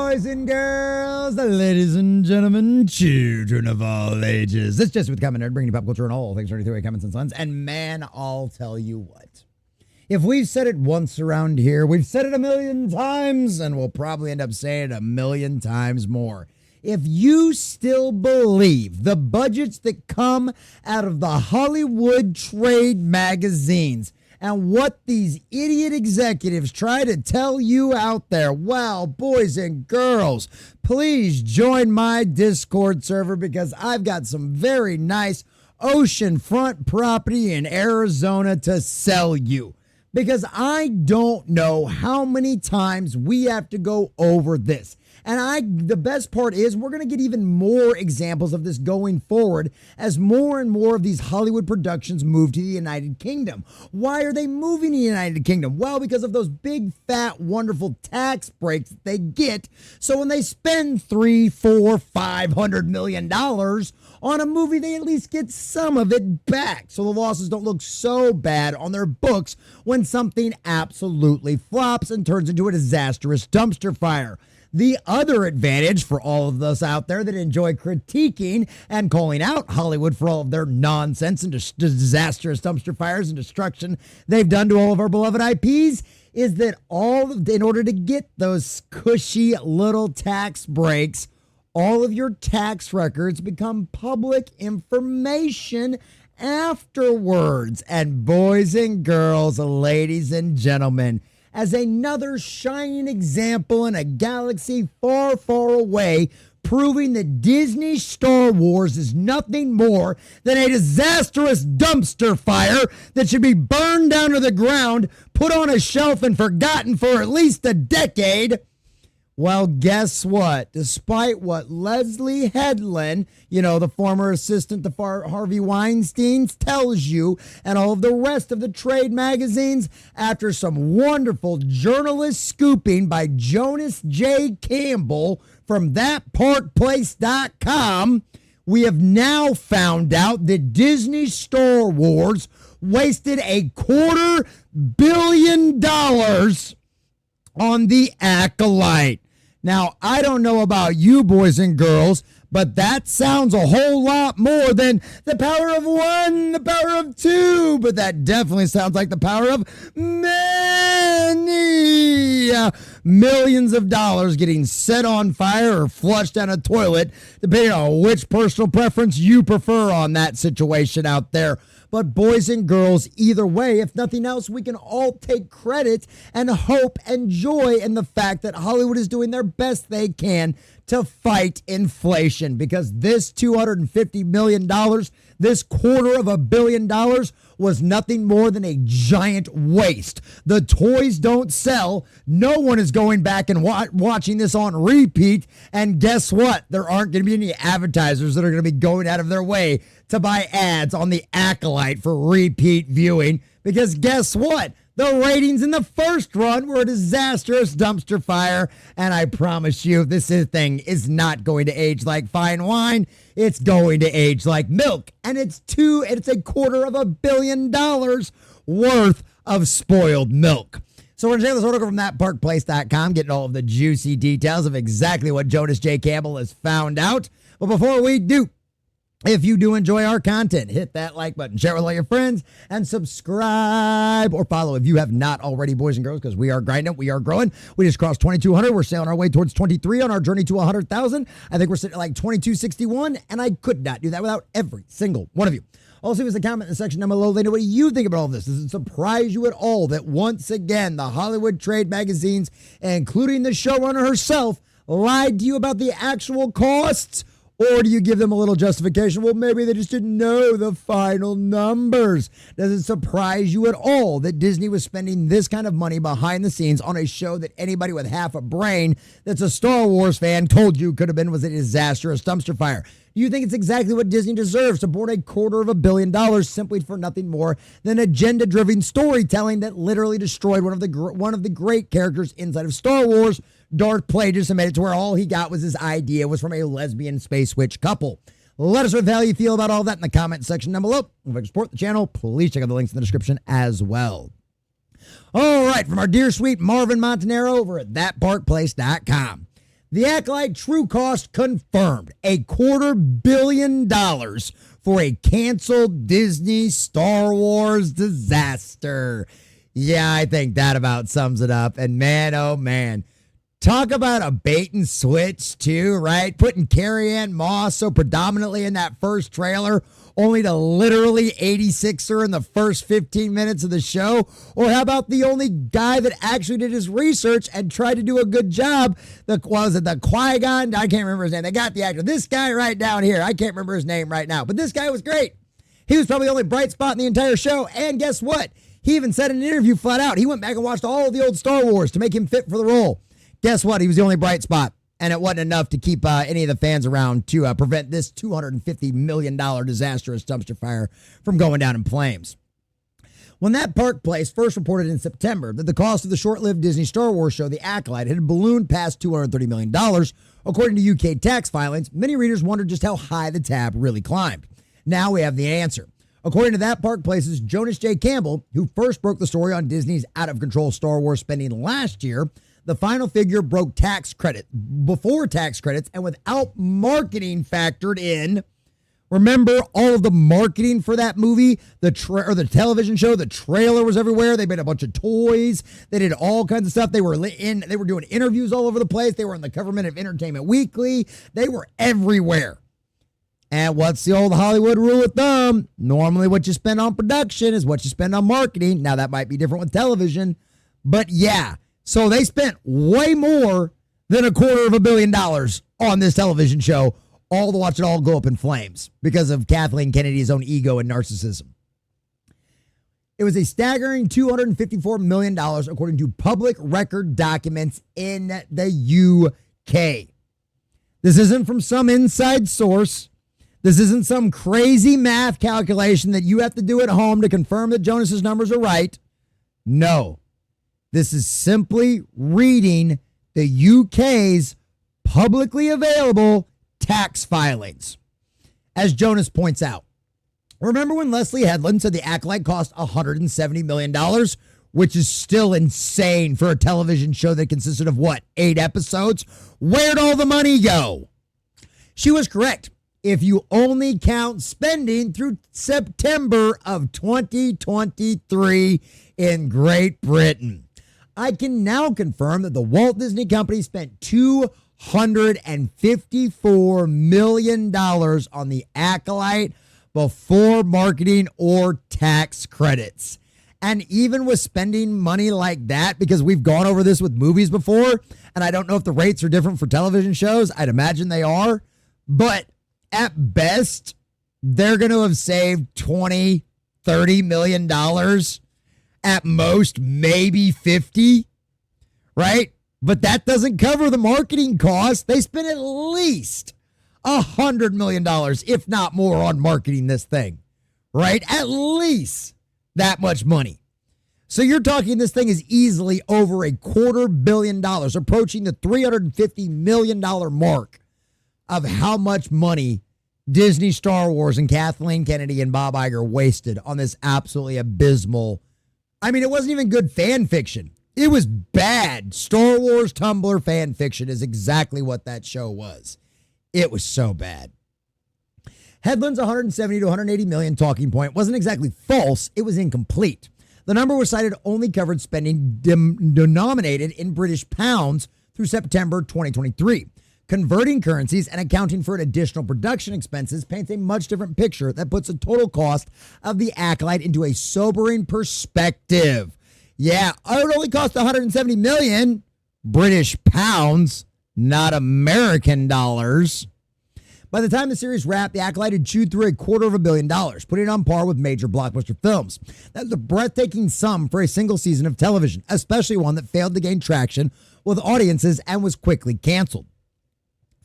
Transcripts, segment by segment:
boys and girls, ladies and gentlemen, children of all ages. It's Jesse with Common Nerd, bringing you pop culture and all things 33 Comments and Sons. And man, I'll tell you what. If we've said it once around here, we've said it a million times, and we'll probably end up saying it a million times more. If you still believe the budgets that come out of the Hollywood trade magazines and what these idiot executives try to tell you out there, well, boys and girls, please join my Discord server because I've got some very nice oceanfront property in Arizona to sell you. Because I don't know how many times we have to go over this. And the best part is we're going to get even more examples of this going forward as more and more of these Hollywood productions move to the United Kingdom. Why are they moving to the United Kingdom? Well, because of those big, fat, wonderful tax breaks that they get. So when they spend $300, $400, $500 million on a movie, they at least get some of it back. So the losses don't look so bad on their books when something absolutely flops and turns into a disastrous dumpster fire. The other advantage for all of us out there that enjoy critiquing and calling out Hollywood for all of their nonsense and disastrous dumpster fires and destruction they've done to all of our beloved IPs is that in order to get those cushy little tax breaks, all of your tax records become public information afterwards. And boys and girls, ladies and gentlemen, as another shining example in a galaxy far, far away, proving that Disney Star Wars is nothing more than a disastrous dumpster fire that should be burned down to the ground, put on a shelf, and forgotten for at least a decade. Well, guess what? Despite what Leslie Hedland, the former assistant to Harvey Weinstein, tells you, and all of the rest of the trade magazines, after some wonderful journalist scooping by Jonas J. Campbell from thatparkplace.com, we have now found out that Disney Star Wars wasted $250 million on The Acolyte. Now, I don't know about you boys and girls, but that sounds a whole lot more than the power of one, the power of two, but that definitely sounds like the power of many. Millions of dollars getting set on fire or flushed down a toilet, depending on which personal preference you prefer on that situation out there. But boys and girls, either way, if nothing else, we can all take credit and hope and joy in the fact that Hollywood is doing their best they can to fight inflation, because this $250 million, this $250 million was nothing more than a giant waste. The toys don't sell. No one is going back and watching this on repeat. And guess what? There aren't going to be any advertisers that are going to be going out of their way to buy ads on The Acolyte for repeat viewing, because guess what? The ratings in the first run were a disastrous dumpster fire, and I promise you this thing is not going to age like fine wine. It's going to age like milk, and it's $250 million worth of spoiled milk. So we're going to take this article from thatparkplace.com, getting all of the juicy details of exactly what Jonas J. Campbell has found out. But before we do, if you do enjoy our content, hit that like button, share it with all your friends, and subscribe or follow if you have not already, boys and girls, because we are grinding, we are growing. We just crossed 2,200. We're sailing our way towards 23 on our journey to 100,000. I think we're sitting at like 2,261, and I could not do that without every single one of you. Also, leave us a comment in the section down below. Let me know what you think about all this. Does it surprise you at all that once again the Hollywood trade magazines, including the showrunner herself, lied to you about the actual costs? Or do you give them a little justification? Well, maybe they just didn't know the final numbers. Does it surprise you at all that Disney was spending this kind of money behind the scenes on a show that anybody with half a brain that's a Star Wars fan told you could have been was a disastrous dumpster fire? Do you think it's exactly what Disney deserves to board $250 million simply for nothing more than agenda-driven storytelling that literally destroyed one of the great characters inside of Star Wars, Darth Plagueis, and made it to where all he got was his idea was from a lesbian space witch couple? Let us know how you feel about all that in the comment section down below. If you like to support the channel, please check out the links in the description as well. All right, from our dear sweet Marvin Montanaro over at thatparkplace.com. The Acolyte true cost confirmed, $250 million for a canceled Disney Star Wars disaster. Yeah, I think that about sums it up. And man, oh man, talk about a bait and switch too, right? Putting Carrie-Anne Moss so predominantly in that first trailer, only to literally 86 her in the first 15 minutes of the show. Or how about the only guy that actually did his research and tried to do a good job? The Qui-Gon? I can't remember his name. They got the actor. This guy right down here. I can't remember his name right now, but this guy was great. He was probably the only bright spot in the entire show. And guess what? He even said in an interview flat out, he went back and watched all of the old Star Wars to make him fit for the role. Guess what? He was the only bright spot. And it wasn't enough to keep any of the fans around to prevent this $250 million disastrous dumpster fire from going down in flames. When that park place first reported in September that the cost of the short-lived Disney Star Wars show, The Acolyte, had ballooned past $230 million, according to UK tax filings, many readers wondered just how high the tab really climbed. Now we have the answer. According to that park place's Jonas J. Campbell, who first broke the story on Disney's out-of-control Star Wars spending last year, the final figure broke before tax credits and without marketing factored in. Remember all of the marketing for that movie, the television show, the trailer was everywhere. They made a bunch of toys. They did all kinds of stuff. They were doing interviews all over the place. They were in the cover of Entertainment Weekly. They were everywhere. And what's the old Hollywood rule of thumb? Normally what you spend on production is what you spend on marketing. Now that might be different with television, but yeah. So they spent way more than $250 million on this television show, all to watch it all go up in flames because of Kathleen Kennedy's own ego and narcissism. It was a staggering $254 million, according to public record documents in the UK. This isn't from some inside source. This isn't some crazy math calculation that you have to do at home to confirm that Jonas's numbers are right. No. This is simply reading the UK's publicly available tax filings. As Jonas points out, remember when Leslie Hedland said The Acolyte cost $170 million, which is still insane for a television show that consisted of, 8 episodes? Where'd all the money go? She was correct. If you only count spending through September of 2023 in Great Britain. I can now confirm that the Walt Disney Company spent $254 million on The Acolyte before marketing or tax credits. And even with spending money like that, because we've gone over this with movies before, and I don't know if the rates are different for television shows. I'd imagine they are. But at best, they're going to have saved $20, $30 million. At most, maybe 50, right? But that doesn't cover the marketing costs. They spent at least $100 million, if not more, on marketing this thing, right? At least that much money. So you're talking this thing is easily over $250 million, approaching the $350 million mark of how much money Disney Star Wars and Kathleen Kennedy and Bob Iger wasted on this absolutely abysmal. I mean, it wasn't even good fan fiction. It was bad. Star Wars Tumblr fan fiction is exactly what that show was. It was so bad. Hedlund's 170 to 180 million talking point wasn't exactly false. It was incomplete. The number was cited only covered spending denominated in British pounds through September 2023. Converting currencies and accounting for additional production expenses paints a much different picture that puts the total cost of The Acolyte into a sobering perspective. Yeah, it would only cost 170 million British pounds, not American dollars. By the time the series wrapped, The Acolyte had chewed through $250 million, putting it on par with major blockbuster films. That's a breathtaking sum for a single season of television, especially one that failed to gain traction with audiences and was quickly canceled.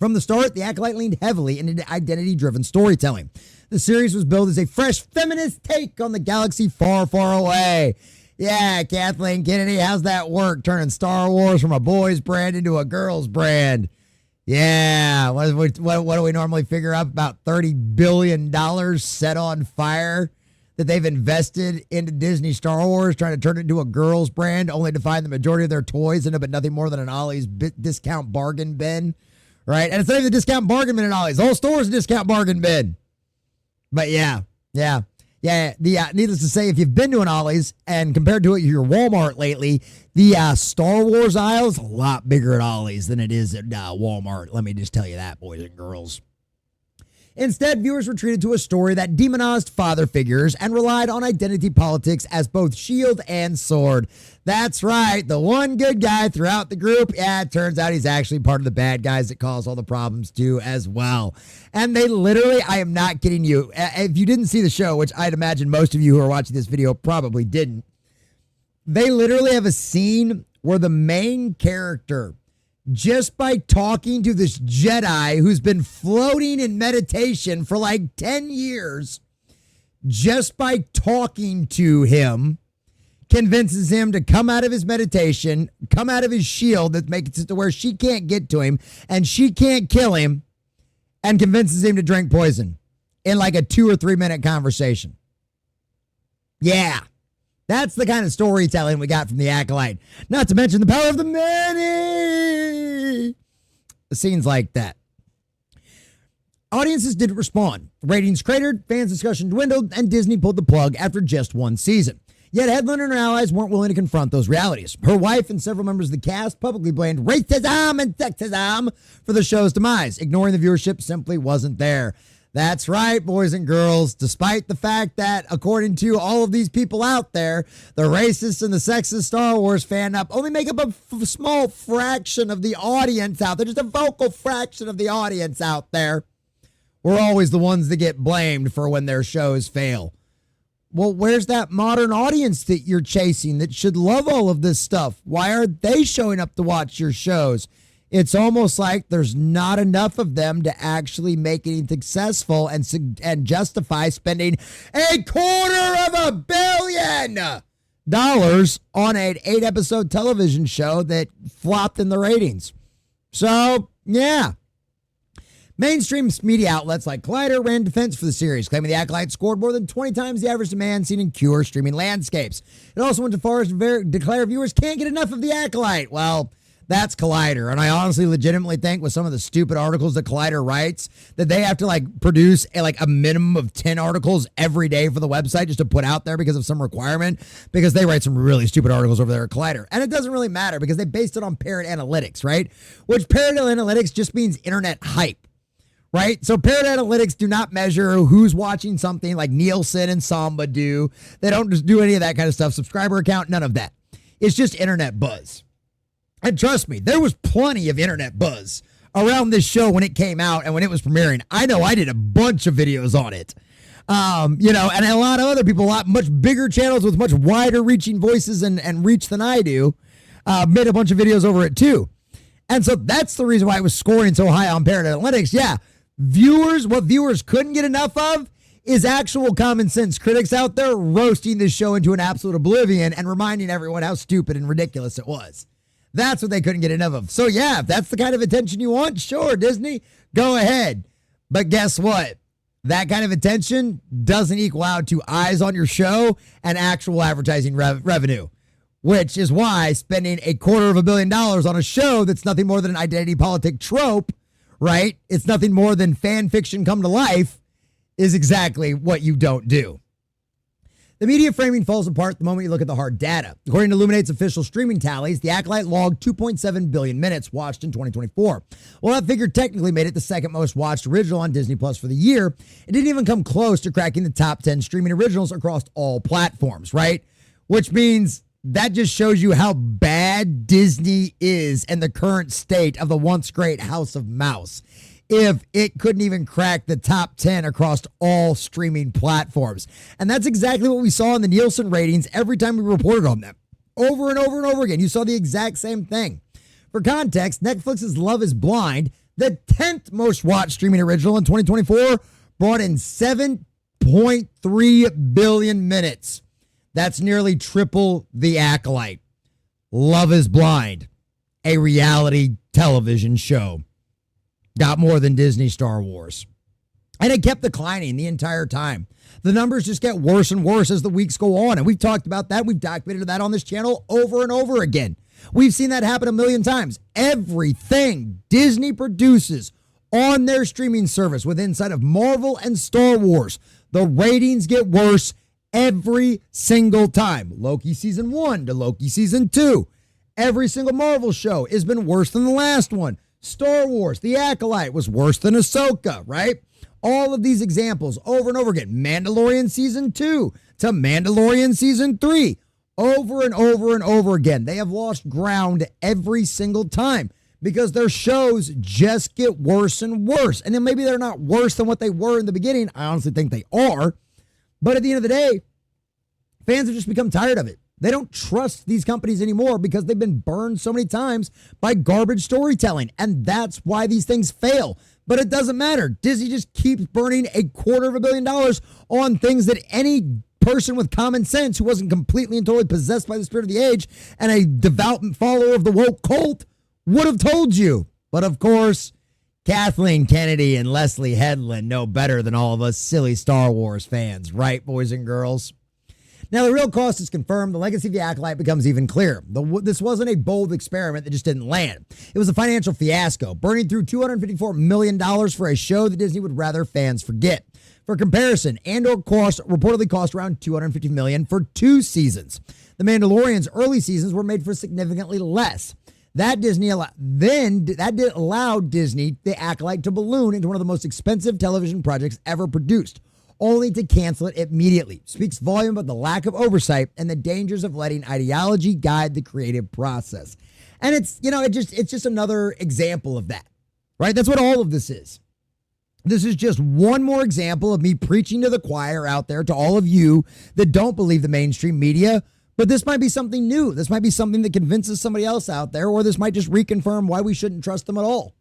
From the start, The Acolyte leaned heavily into identity-driven storytelling. The series was billed as a fresh feminist take on the galaxy far, far away. Yeah, Kathleen Kennedy, how's that work, turning Star Wars from a boys brand into a girls brand? Yeah, what do we normally figure up? About $30 billion set on fire that they've invested into Disney Star Wars, trying to turn it into a girls brand, only to find the majority of their toys end up at nothing more than an Ollie's discount bargain bin, right? And it's not even a discount bargain bin at Ollie's. The whole store is a discount bargain bin. But yeah. Needless to say, if you've been to an Ollie's and compared to your Walmart lately, the Star Wars aisle is a lot bigger at Ollie's than it is at Walmart. Let me just tell you that, boys and girls. Instead, viewers were treated to a story that demonized father figures and relied on identity politics as both shield and sword. That's right, the one good guy throughout the group, it turns out he's actually part of the bad guys that cause all the problems too as well. And they literally, I am not kidding you, if you didn't see the show, which I'd imagine most of you who are watching this video probably didn't, they literally have a scene where the main character, just by talking to this Jedi who's been floating in meditation for like 10 years, just by talking to him, convinces him to come out of his meditation, come out of his shield that makes it to where she can't get to him and she can't kill him, and convinces him to drink poison in like a 2 or 3 minute conversation. Yeah. That's the kind of storytelling we got from The Acolyte. Not to mention the power of the many. Scenes like that. Audiences didn't respond. Ratings cratered, fans' discussion dwindled, and Disney pulled the plug after just one season. Yet Hedland and her allies weren't willing to confront those realities. Her wife and several members of the cast publicly blamed racism and sexism for the show's demise, ignoring the viewership simply wasn't there. That's right, boys and girls. Despite the fact that, according to all of these people out there, the racist and the sexist Star Wars fan up only make up a small fraction of the audience out there, just a vocal fraction of the audience out there, we're always the ones that get blamed for when their shows fail. Well, where's that modern audience that you're chasing that should love all of this stuff? Why aren't they showing up to watch your shows? It's almost like there's not enough of them to actually make it successful and justify spending $250 million on an 8-episode television show that flopped in the ratings. So, yeah. Mainstream media outlets like Collider ran defense for the series, claiming The Acolyte scored more than 20 times the average demand seen in pure streaming landscapes. It also went as far as to declare viewers can't get enough of The Acolyte. Well, that's Collider, and I honestly legitimately think with some of the stupid articles that Collider writes that they have to like produce a minimum of 10 articles every day for the website just to put out there because of some requirement, because they write some really stupid articles over there at Collider. And it doesn't really matter because they based it on parent analytics, right? Which parent analytics just means internet hype, right? So parent analytics do not measure who's watching something like Nielsen and Samba do. They don't just do any of that kind of stuff. Subscriber account, none of that. It's just internet buzz. And trust me, there was plenty of internet buzz around this show when it came out and when it was premiering. I know I did a bunch of videos on it. And a lot of other people, much bigger channels with much wider reaching voices and reach than I do, made a bunch of videos over it too. And so that's the reason why it was scoring so high on parent analytics. Yeah, what viewers couldn't get enough of is actual common sense critics out there roasting this show into an absolute oblivion and reminding everyone how stupid and ridiculous it was. That's what they couldn't get enough of. So yeah, if that's the kind of attention you want, sure, Disney, go ahead. But guess what? That kind of attention doesn't equal out to eyes on your show and actual advertising revenue, which is why spending $250 million on a show that's nothing more than an identity politic trope, right? It's nothing more than fan fiction come to life, is exactly what you don't do. The media framing falls apart the moment you look at the hard data. According to Illuminate's official streaming tallies, The Acolyte logged 2.7 billion minutes watched in 2024. While that figure technically made it the second most watched original on Disney Plus for the year, it didn't even come close to cracking the top 10 streaming originals across all platforms, right? Which means that just shows you how bad Disney is and the current state of the once great House of Mouse, if it couldn't even crack the top 10 across all streaming platforms. And that's exactly what we saw in the Nielsen ratings every time we reported on them. Over and over and over again, you saw the exact same thing. For context, Netflix's Love is Blind, the 10th most watched streaming original in 2024, brought in 7.3 billion minutes. That's nearly triple The Acolyte. Love is Blind, a reality television show, got more than Disney Star Wars. And it kept declining the entire time. The numbers just get worse and worse as the weeks go on. And we've talked about that. We've documented that on this channel over and over again. We've seen that happen a million times. Everything Disney produces on their streaming service with inside of Marvel and Star Wars, the ratings get worse every single time. Loki season 1 to Loki season 2. Every single Marvel show has been worse than the last one. Star Wars, The Acolyte was worse than Ahsoka, right? All of these examples over and over again. Mandalorian season 2 to Mandalorian season 3. Over and over and over again. They have lost ground every single time because their shows just get worse and worse. And then maybe they're not worse than what they were in the beginning. I honestly think they are. But at the end of the day, fans have just become tired of it. They don't trust these companies anymore because they've been burned so many times by garbage storytelling. And that's why these things fail. But it doesn't matter. Disney just keeps burning $250 million on things that any person with common sense who wasn't completely and totally possessed by the spirit of the age and a devout follower of the woke cult would have told you. But of course, Kathleen Kennedy and Leslie Hedland know better than all of us silly Star Wars fans, right, boys and girls? Now, the real cost is confirmed. The legacy of the Acolyte becomes even clearer. This wasn't a bold experiment that just didn't land. It was a financial fiasco, burning through $254 million for a show that Disney would rather fans forget. For comparison, Andor reportedly cost around $250 million for 2 seasons. The Mandalorian's early seasons were made for significantly less. That allowed Disney, the Acolyte, to balloon into one of the most expensive television projects ever produced, only to cancel it immediately. Speaks volume about the lack of oversight and the dangers of letting ideology guide the creative process. And it's just another example of that, right? That's what all of this is. This is just one more example of me preaching to the choir out there, to all of you that don't believe the mainstream media. But this might be something new. This might be something that convinces somebody else out there, or this might just reconfirm why we shouldn't trust them at all.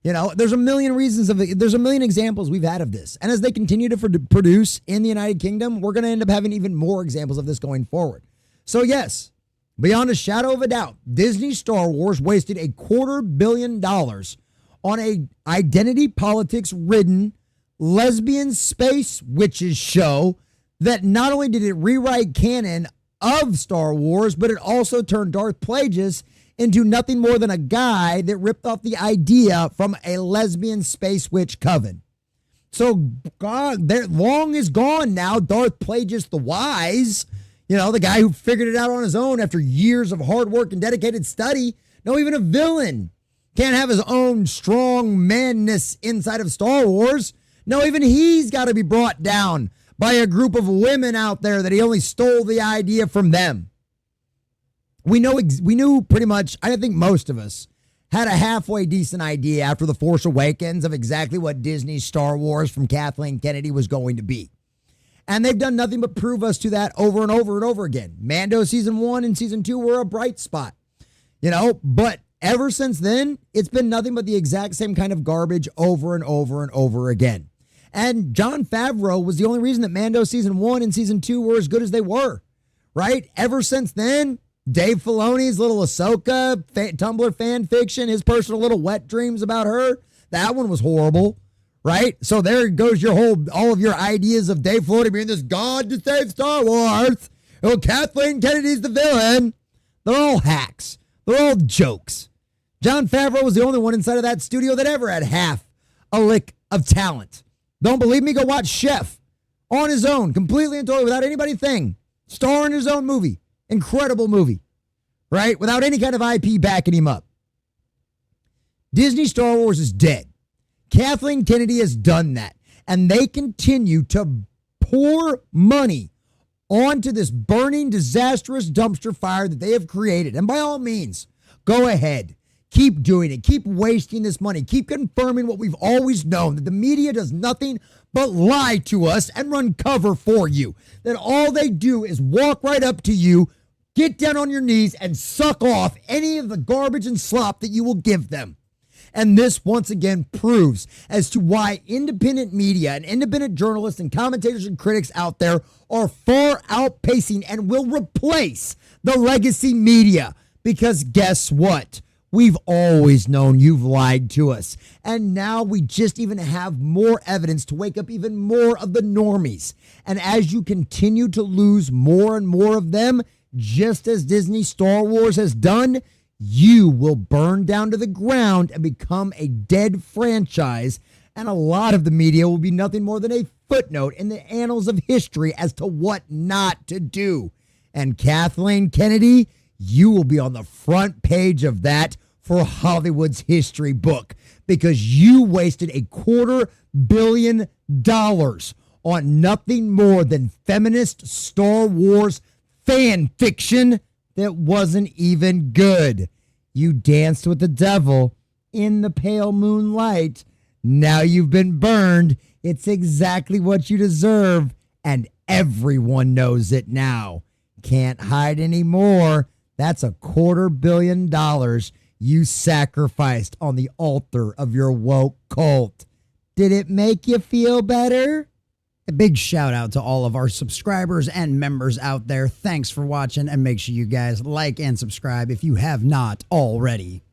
You know, there's a million reasons there's a million examples we've had of this. And as they continue to produce in the United Kingdom, we're going to end up having even more examples of this going forward. So yes, beyond a shadow of a doubt, Disney Star Wars wasted $250 million on a identity politics ridden lesbian space witches show that not only did it rewrite canon of Star Wars, but it also turned Darth Plagueis into nothing more than a guy that ripped off the idea from a lesbian space witch coven. So God, long is gone now, Darth Plagueis the Wise, the guy who figured it out on his own after years of hard work and dedicated study. No, even a villain can't have his own strong manness inside of Star Wars. No, even he's got to be brought down by a group of women out there that he only stole the idea from them. We knew pretty much, I think most of us had a halfway decent idea after The Force Awakens of exactly what Disney's Star Wars from Kathleen Kennedy was going to be. And they've done nothing but prove us to that over and over and over again. Mando season 1 and season 2 were a bright spot, but ever since then, it's been nothing but the exact same kind of garbage over and over and over again. And Jon Favreau was the only reason that Mando season 1 and season 2 were as good as they were, right? Ever since then, Dave Filoni's little Ahsoka Tumblr fan fiction, his personal little wet dreams about her, that one was horrible, right? So there goes all of your ideas of Dave Filoni being this god to save Star Wars. Oh, Kathleen Kennedy's the villain. They're all hacks. They're all jokes. Jon Favreau was the only one inside of that studio that ever had half a lick of talent. Don't believe me? Go watch Chef on his own, completely and totally without anybody thing. Star in his own movie. Incredible movie, right? Without any kind of IP backing him up. Disney Star Wars is dead. Kathleen Kennedy has done that. And they continue to pour money onto this burning, disastrous dumpster fire that they have created. And by all means, go ahead. Keep doing it. Keep wasting this money. Keep confirming what we've always known, that the media does nothing but lie to us and run cover for you. That all they do is walk right up to you, get down on your knees, and suck off any of the garbage and slop that you will give them. And this once again proves as to why independent media and independent journalists and commentators and critics out there are far outpacing and will replace the legacy media. Because guess what? We've always known you've lied to us. And now we just even have more evidence to wake up even more of the normies. And as you continue to lose more and more of them, just as Disney Star Wars has done, you will burn down to the ground and become a dead franchise. And a lot of the media will be nothing more than a footnote in the annals of history as to what not to do. And Kathleen Kennedy, you will be on the front page of that for Hollywood's history book because you wasted $250 million on nothing more than feminist Star Wars fan fiction that wasn't even good. You danced with the devil in the pale moonlight. Now you've been burned. It's exactly what you deserve, and everyone knows it now. Can't hide anymore. That's $250 million you sacrificed on the altar of your woke cult. Did it make you feel better? A big shout out to all of our subscribers and members out there. Thanks for watching, and make sure you guys like and subscribe if you have not already.